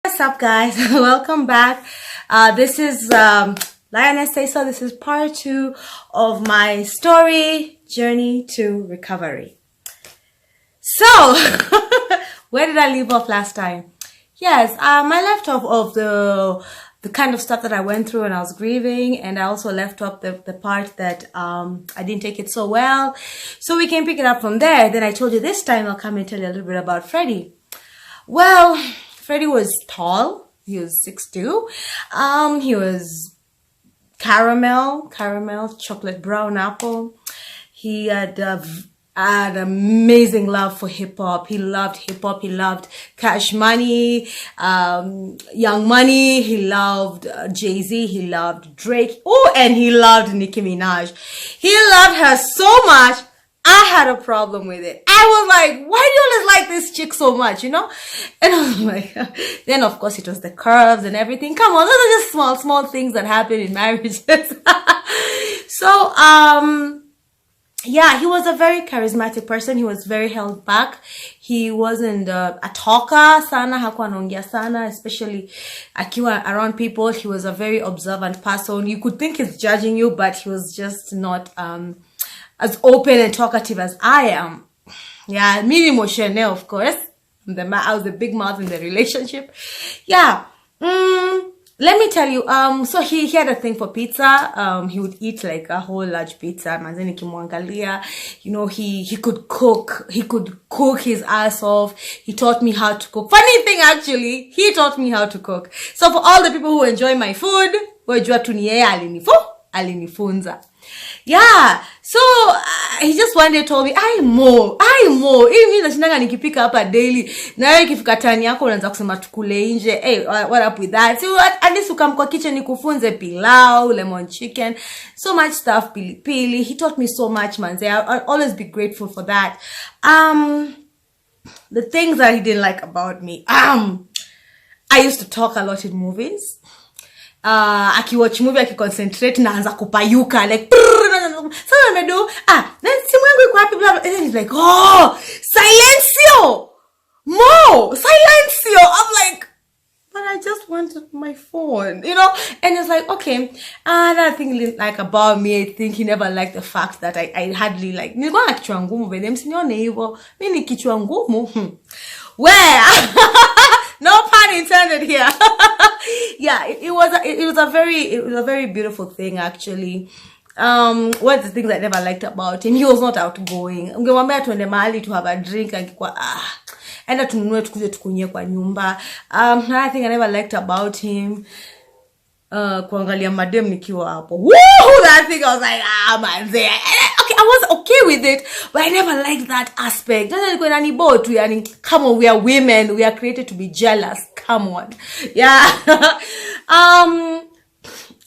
What's up, guys? Welcome back. This is Lioness Say So. This is part 2 of my story journey to recovery. So, where did I leave off last time? Yes, I left off of the kind of stuff that I went through when I was grieving, and I also left off the part that I didn't take it so well. So we can pick it up from there. Then I told you this time I'll come and tell you a little bit about Freddie. Well, Freddie was tall. He was 6'2". He was caramel, chocolate brown apple. He had an amazing love for hip hop. He loved hip hop. He loved Cash Money, Young Money. He loved Jay-Z. He loved Drake. Oh, and he loved Nicki Minaj. He loved her so much. I had a problem with it. I was like, why do you always like this chick so much, you know? And I was like, then of course it was the curves and everything. Come on, those are just small things that happen in marriages. So, yeah, he was a very charismatic person. He was very held back. He wasn't a talker sana, hakuwa anaongea sana, especially akiwa around people. He was a very observant person. You could think he's judging you, but he was just not as open and talkative as I am. Yeah, me emotional, of course. I was the big mouth in the relationship. Yeah. Let me tell you, so he had a thing for pizza. He would eat like a whole large pizza. Manzeni kimwangalia. You know, he could cook. He could cook his ass off. He taught me how to cook. Funny thing, actually, he taught me how to cook. So for all the people who enjoy my food, wajua tu ni yeye alinifunza. Yeah, so he just one day told me, I more. Hivi nashindaga nikipika hapa daily. Na wewe ikifika tani yako unaanza kusema tukule nje. Hey, what up with that? So at least ukam kwa kitchen nikufunze pilau, lemon chicken, so much stuff, pili. He taught me so much, man. I'll always be grateful for that. The things that he didn't like about me. I used to talk a lot in movies. Akiwatch movie akiconcentrate na anza kupayuka like so amedo then simu yangu iko wapi blah, and then he's like, oh, silencio. I'm like, but I just wanted my phone, you know. And it's like, okay. Another thing like about me, I think he never liked the fact that I hardly like nilikuwa na kichwa ngumu by them sinione hivyo mimi ni kichwa ngumu where no pun intended here. Yeah, it was a very beautiful thing, actually. One of the things I never liked about him, he was not outgoing. Ungemwambia tuende mahali to have a drink angekuwa enda tununue tukuje tukunywe kwa nyumba. Another thing I never liked about him, kuangalia madem nikiwa hapo. Woo! That thing I was like, man, okay, I was okay with it, but I never liked that aspect. Come on, we are women. We are created to be jealous. Come on. Yeah.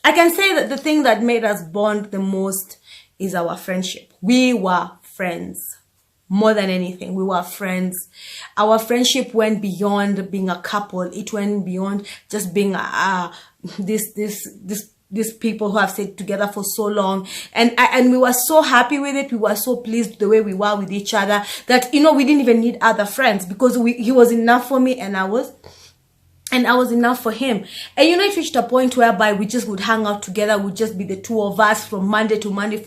I can say that the thing that made us bond the most is our friendship. We were friends. More than anything, we were friends. Our friendship went beyond being a couple. It went beyond just being these people who have stayed together for so long, and we were so happy with it. We were so pleased the way we were with each other that, you know, we didn't even need other friends because he was enough for me, and I was enough for him. And you know, it reached a point whereby we just would hang out together. Would just be the two of us from Monday to Monday.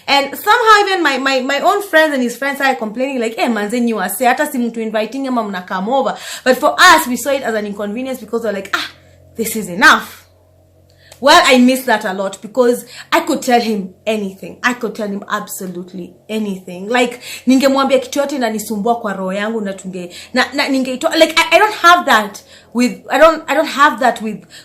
And somehow even my own friends and his friends started complaining like, hey, manze you are say hata si mtu inviting him mna come over. But for us, we saw it as an inconvenience because we're like, this is enough. Well, I miss that a lot because I could tell him anything. I could tell him absolutely anything. Like, ningemwambia kitu yote inanisumbua kwa roho yangu na ningeitoa. Like, I don't have that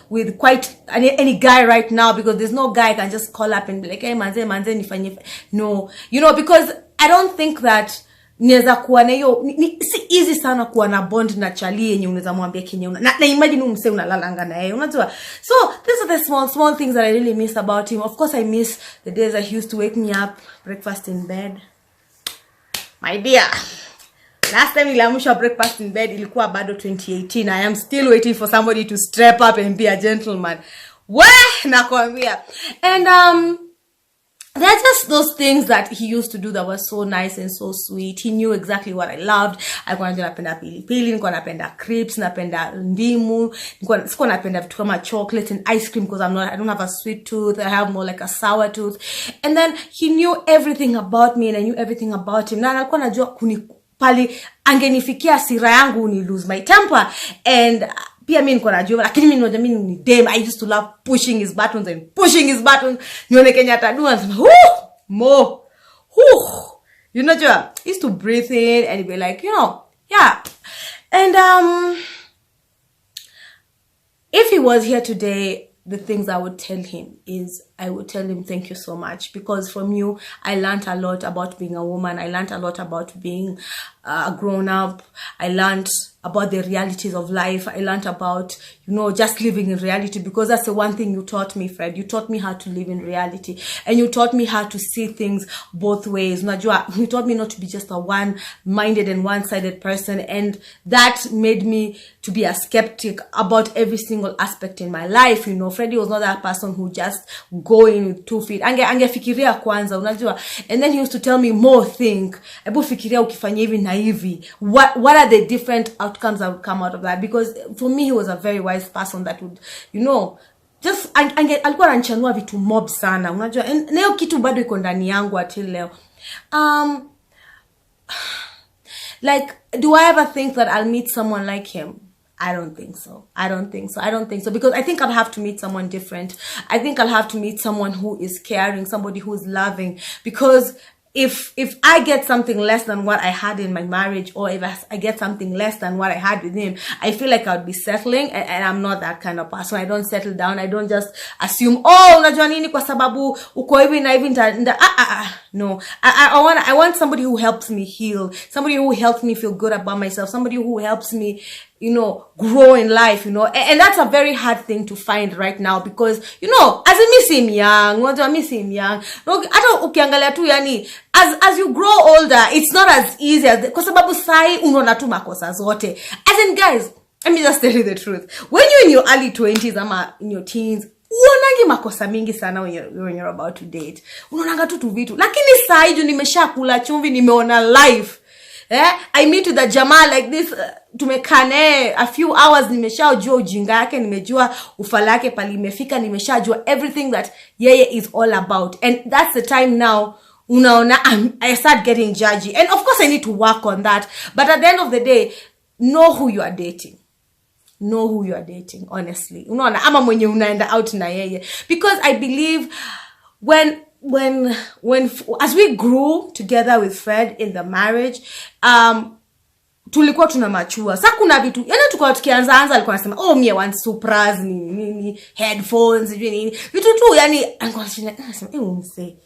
with quite any guy right now, because there's no guy I can just call up and be like, hey, manze nifanye. No. You know, because I don't think that niweza kuwa na hiyo si easy sana kuwa na bond na chali yenye unaweza mwambia kenye na imagine umse unalalanga na yeye, unajua. So these are the small things that I really miss about him. Of course, I miss the days that he used to wake me up, breakfast in bed. My dear, last time niliamshwa breakfast in bed ilikuwa bado 2018. I am still waiting for somebody to step up and be a gentleman. Nakwambia. And There are just those things that he used to do that were so nice and so sweet. He knew exactly what I loved. Alikuwa anajua napenda pilipili, nilikuwa napenda crepes, napenda ndimu, sikuwa napenda vitu kama chocolates and ice cream because I don't have a sweet tooth. I have more like a sour tooth. And then he knew everything about me and I knew everything about him. Na alikuwa anajua pali angenifikia sira yangu ni lose my temper, and pia mimi niko najua, lakini mimi ni dem. I used to love pushing his buttons. Nione Kenya tadua mo you know, I used to breathe in and be like, yeah. And if he was here today, the things I would tell him is, I would tell him thank you so much, because from you I learned a lot about being a woman. I learned a lot about being a grown-up. I learned about the realities of life. I learned about, just living in reality, because that's the one thing you taught me, Fred. You taught me how to live in reality, and you taught me how to see things both ways. You taught me not to be just a one-minded and one-sided person, and that made me to be a skeptic about every single aspect in my life. Freddie was not that person who just go in with 2 feet. Angefikiria kwanza, unajua. And then he used to tell me, more think. Ebu fikiria ukifanya hivi na hivi. What are the different outcomes that would come out of that? Because for me, he was a very wise person that would, just alikuwa ananichanua vitu mob sana, unajua. And leo kitu bado iko ndani yangu until leo. Like, do I ever think that I'll meet someone like him? I don't think so. Because I think I'll have to meet someone different. I think I'll have to meet someone who is caring, somebody who is loving. Because if I get something less than what I had in my marriage, or if I get something less than what I had with him, I feel like I would be settling, and I'm not that kind of person. I don't settle down. I don't just assume, unajua nini kwa sababu uko hivi na hivi no. I want somebody who helps me heal, somebody who helps me feel good about myself, somebody who helps me grow in life, and that's a very hard thing to find right now, because, as I miss him young, ata ukiangalia tu yani, as you grow older, it's not as easy as, kwa sababu sai unaona tu makosa zote. As in, guys, let me just tell you the truth. When you're in your early 20s, ama in your teens, uonangi makosa mingi sana when you're about to date. Unaonanga tu vitu. Lakini sai juu nimeshakula chumvi, nimeona life. I meet with a jamaa like this, tumekane a few hours, nimeshajua ujinga yake, nimejua ufala yake pali imefika, nimeshajua everything that yeye is all about. And that's the time now, unaona, I start getting judgy. And of course I need to work on that. But at the end of the day, know who you are dating. Know who you are dating, honestly. Unaona, ama mwenye unaenda out na yeye. Because I believe when as we grew together with Fred in the marriage, tulikuwa tunamachua. Sasa kuna vitu, yani tulikuwa tukianza alikuwa anasema, me I want Supras, nini, headphones, nini. Vitu tu, yani alikuwa anasema, umse.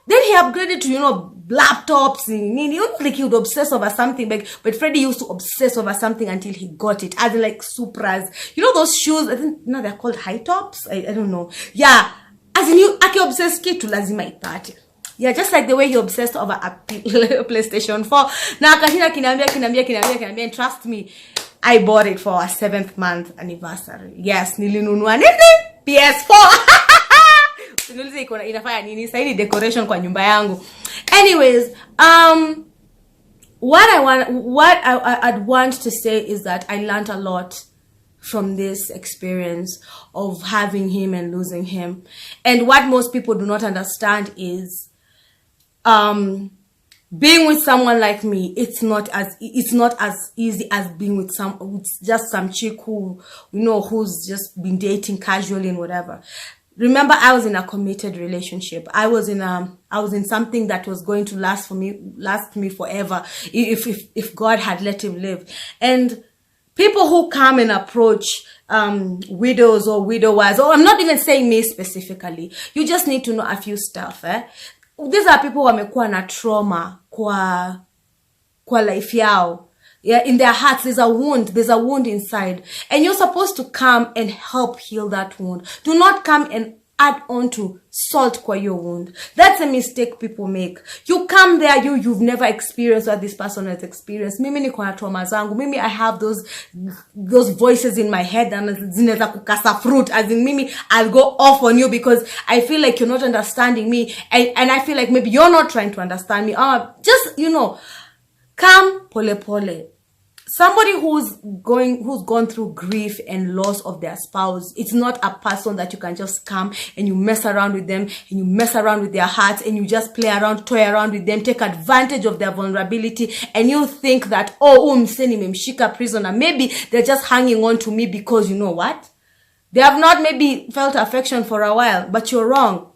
Then he upgraded to, laptops, nini. Like he would obsess over something, but Freddie used to obsess over something until he got it. As in like Supras. Those shoes, I think now they're called high tops? I don't know. Yeah. As in, aki obsessed kitu lazima ipate. Yeah, just like the way he obsessed over a PlayStation 4. Na akashinda kinaambia, and trust me, I bought it for our 7th month anniversary. Yes, nilinunua nini? PS4. Sinulize inafanya nini? Sasa ni decoration kwa nyumba yangu. Anyways, what I'd want to say is that I learned a lot from this experience of having him and losing him. And what most people do not understand is being with someone like me, it's not as easy as being with just some chick who who's just been dating casually and whatever. Remember, I was in a committed relationship. I was in something that was going to last me forever if God had let him live. And people who come and approach widows or widowers, or I'm not even saying me specifically, you just need to know a few stuff. These are people who wamekuwa na trauma kwa life yao. Yeah, in their hearts, there's a wound inside. And you're supposed to come and help heal that wound. Do not come and add on to salt kwa your wound. That's a mistake people make. You come there, you've never experienced what this person has experienced. Mimi niko na trauma zangu. Mimi I have those voices in my head and zinaweza kukasa fruit. As in mimi, I'll go off on you because I feel like you're not understanding me, and I feel like maybe you're not trying to understand me. Just, come pole pole. Somebody who's gone through grief and loss of their spouse, it's not a person that you can just come and you mess around with them and you mess around with their hearts and you just play around, toy around with them, take advantage of their vulnerability, and you think that, mseni memshika prisoner. Maybe they're just hanging on to me because you know what? They have not maybe felt affection for a while, but you're wrong.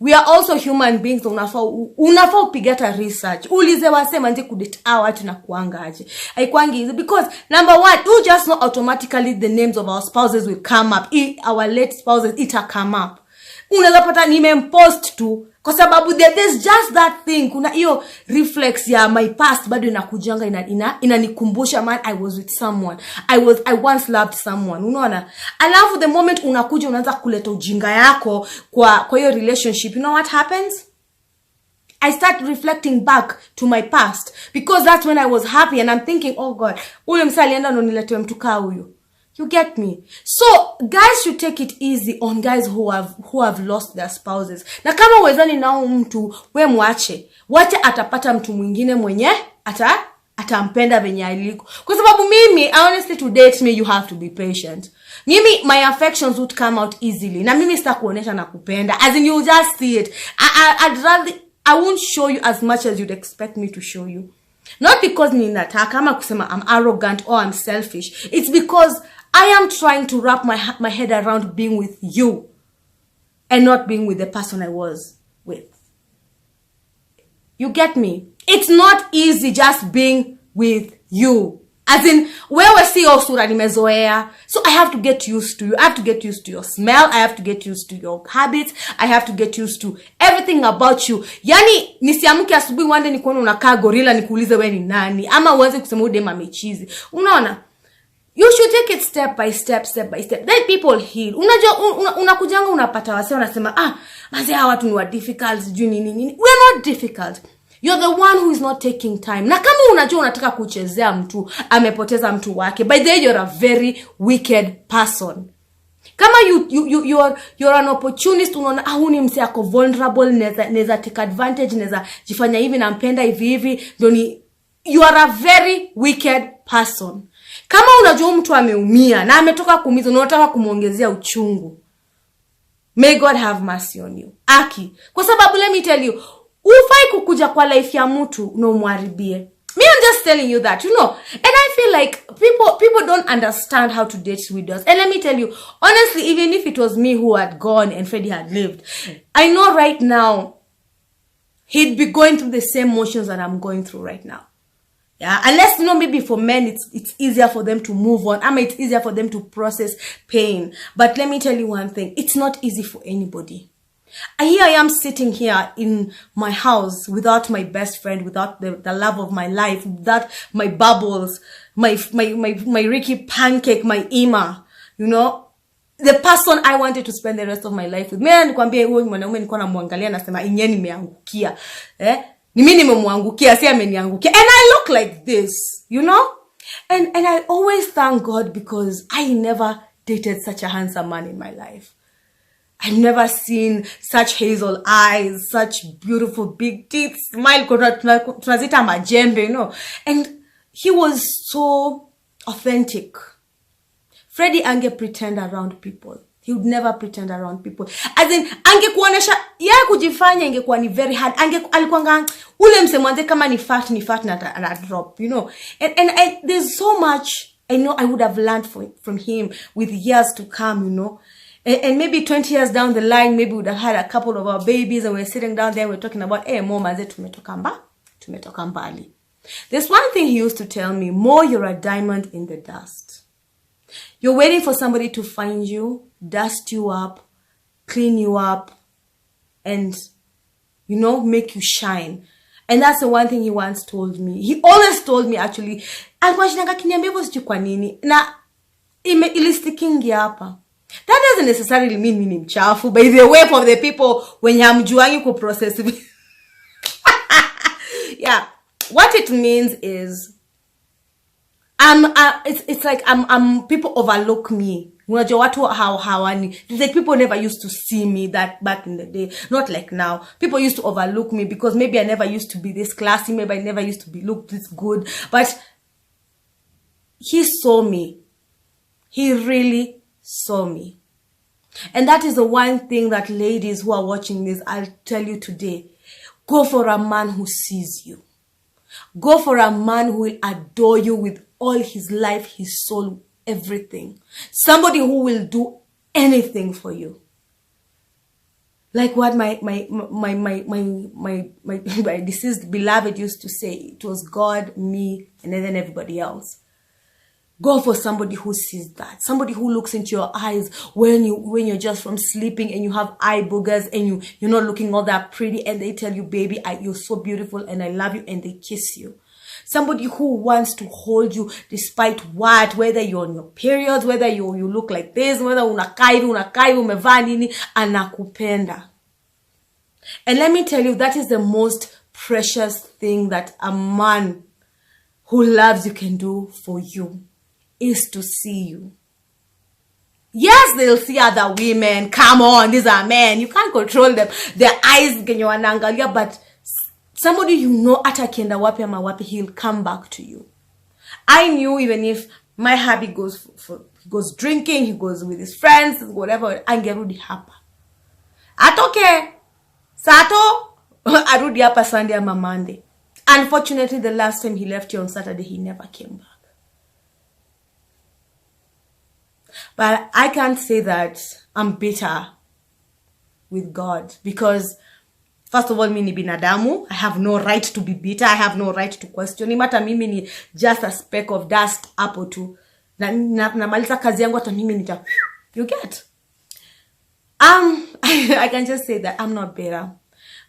We are also human beings. Unafaa upigata research. Ulize wasema nje kudate watu na kuangaje. Haikuangi easy because number one, you just know automatically the names of our spouses will come up. Our late spouses ita come up. Unaweza pata nimempost tu kwa sababu there's just that thing. Kuna hiyo reflex ya my past bado inakujanga inanikumbusha, man, I was with someone. I once loved someone. Unaona? Alafu the moment unakuja unaanza kuleta ujinga yako kwa hiyo relationship, you know what happens? I start reflecting back to my past because that's when I was happy and I'm thinking, oh God, ule msa alienda ndo niletewe mtu kaa huyu. You get me? So guys should take it easy on guys who have lost their spouses. Na kama uwezani nao mtu, we mwache. Wache atapata mtu mwingine mwenye atampenda venye aliko. Kwa sababu mimi, honestly, to date me you have to be patient. Mimi, my affections would come out easily. Na mimi sita kuonesha na kupenda. As in, you'll just see it. I won't show you as much as you'd expect me to show you. Not because ninataka ama kusema I'm arrogant or I'm selfish. It's because I am trying to wrap my head around being with you and not being with the person I was with. You get me? It's not easy just being with you. As in, wewe siyo sura nimezoea. So I have to get used to you. I have to get used to your smell. I have to get used to your habits. I have to get used to everything about you. Yani, nisiamke asubuhi one day nikuone unakaa gorilla nikuulize wewe ni nani. Ama uanze kusema ude mamechizi. Unaona? You should take it step by step. Let people heal. Unajua unakujanga unapata wase wanasema manze hawa watu ni wa difficult nini. We're not difficult. You're the one who is not taking time. Na kama unajua unataka kuchezea mtu, amepoteza mtu wake, by the way you're a very wicked person. Kama you're an opportunist, unaona huni mse ako vulnerable, neza take advantage, neza jifanya hivi na mpenda hivi ndoni, you are a very wicked person. Kama unajua mtu ameumia na ametoka kuumiza na unataka kumuongezea uchungu, may God have mercy on you. Kwa sababu let me tell you, ufai kukuja kwa life ya mtu unomharibie. Me, I'm just telling you that, and I feel like people don't understand how to date widows. And let me tell you, honestly, even if it was me who had gone and Freddie had lived, I know right now he'd be going through the same motions that I'm going through right now. Yeah, unless, maybe for men, it's easier for them to move on. It's easier for them to process pain. But let me tell you one thing. It's not easy for anybody. Here I am sitting here in my house without my best friend, without the love of my life, without my bubbles, my Ricky pancake, my Ima, the person I wanted to spend the rest of my life with. Mimi nikwambia huyo mwanaume nilikuwa namwangalia nasema inye nimeangukia. Ni mimi nimemwangukia, si ameniangukia. And I look like this, And I always thank God because I never dated such a handsome man in my life. I've never seen such hazel eyes, such beautiful big teeth, smile, tunazita majembe, And he was so authentic. Freddie ange pretend around people. He would never pretend around people. As in, angekuonesha yeye kujifanya ingekuwa ni very hard. Alikuanga ule msemwanze kama ni fat na drop, And there's so much I know I would have learned from him with years to come, And maybe 20 years down the line, maybe we would have had a couple of our babies and we're sitting down there, we're talking about, mom, tumetoka mbali. There's one thing he used to tell me, Mo, you're a diamond in the dust. You're waiting for somebody to find you, dust you up, clean you up, and, make you shine. And that's the one thing he once told me. He always told me, actually, alikuwa shinanga kiniambia hivyo sijui kwa nini. Na ilistikingi hapa. That doesn't necessarily mean mimi mchafu. By the way, for the people when hamjuangi ku process. Yeah, what it means is it's like people overlook me. Unajua watu hawani. It's like people never used to see me that back in the day. Not like now. People used to overlook me because maybe I never used to be this classy. Maybe I never used to be look this good. But he saw me. He really saw me. And that is the one thing that ladies who are watching this, I'll tell you today. Go for a man who sees you. Go for a man who will adore you with all his life, his soul, everything. Somebody who will do anything for you. Like what my deceased beloved used to say. It was God, me, and then everybody else. Go for somebody who sees that. Somebody who looks into your eyes when you're just from sleeping and you have eye boogers and you're not looking all that pretty, and they tell you, baby, you're so beautiful and I love you, and they kiss you. Somebody who wants to hold you despite what, whether you're on your periods, whether you look like this, whether unakai umevaa nini, anakupenda. And let me tell you, that is the most precious thing that a man who loves you can do for you, is to see you. Yes, they'll see other women. Come on, these are men. You can't control them. Their eyes genye wanaangalia, but somebody you know ata kienda wapi ama wapi, he'll come back to you. I knew even if my hubby goes drinking, he goes with his friends, whatever, angerudi hapa. Atoke Sato, arudi hapa Sunday ama Monday. Unfortunately, the last time he left here on Saturday, he never came back. But I can't say that I'm bitter with God, because first of all, mimi ni binadamu. I have no right to be bitter. I have no right to question him. Hata mimi ni just a speck of dust hapo tu. Namaliza kazi yangu hata mimi nita. You get? I can just say that I'm not bitter.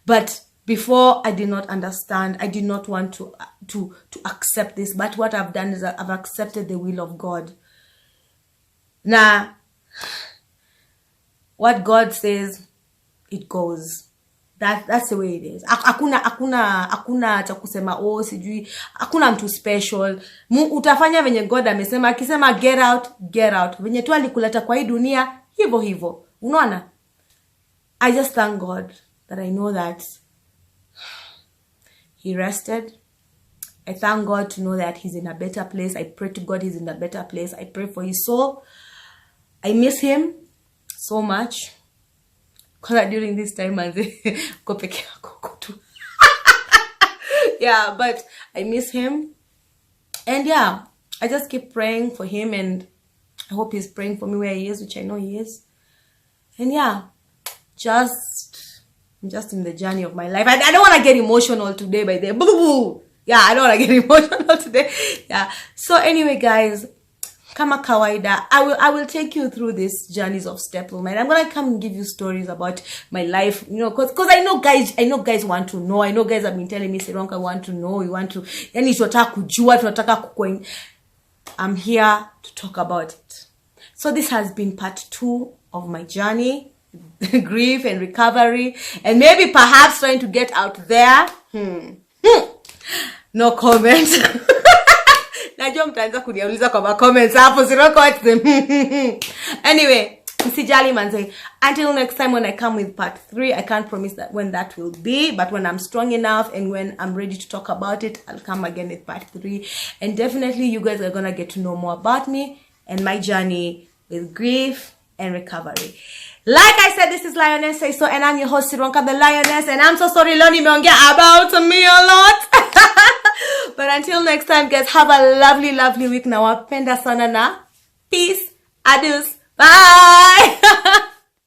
But before, I did not understand. I did not want to accept this. But what I've done is I've accepted the will of God. Now, what God says, it goes. That's the way it is. Hakuna cha kusema sijui, hakuna mtu special. Utafanya venye God amesema, akisema get out, get out. Venye tu alikuleta kwa hii dunia, hivyo. Unaona? I just thank God that I know that he rested. I thank God to know that he's in a better place. I pray to God he's in a better place. I pray for his soul. I miss him so much. Because during this time, yeah, but I miss him. And yeah, I just keep praying for him, and I hope he's praying for me where he is, which I know he is. And yeah, I'm just in the journey of my life. I don't want to get emotional today by the boo. Yeah, I don't want to get emotional today. Yeah. So anyway, guys, kama kawaida, I will take you through these journeys of stepwoman. I'm gonna come and give you stories about my life, you know, cause I know guys want to know. I know guys have been telling me, Sironka, want to know, you want to, yani tunataka kujua, tunataka kukoin. I'm here to talk about it. So this has been part 2 of my journey, grief and recovery, and maybe perhaps trying to get out there. No comment. Najua mtaanza kuniuliza kwa comments hapo, Sironka, what's them? Anyway, msijali manze. Until next time when I come with part 3, I can't promise that when that will be, but when I'm strong enough and when I'm ready to talk about it, I'll come again with part 3. And definitely you guys are gonna get to know more about me and my journey with grief and recovery. Like I said, this is Lioness Say So, and I'm your host, Sironka the Lioness, and I'm so sorry Loni meongea about me a lot. But until next time, guys, have a lovely week. Nawapenda sana na peace. Adios. Bye.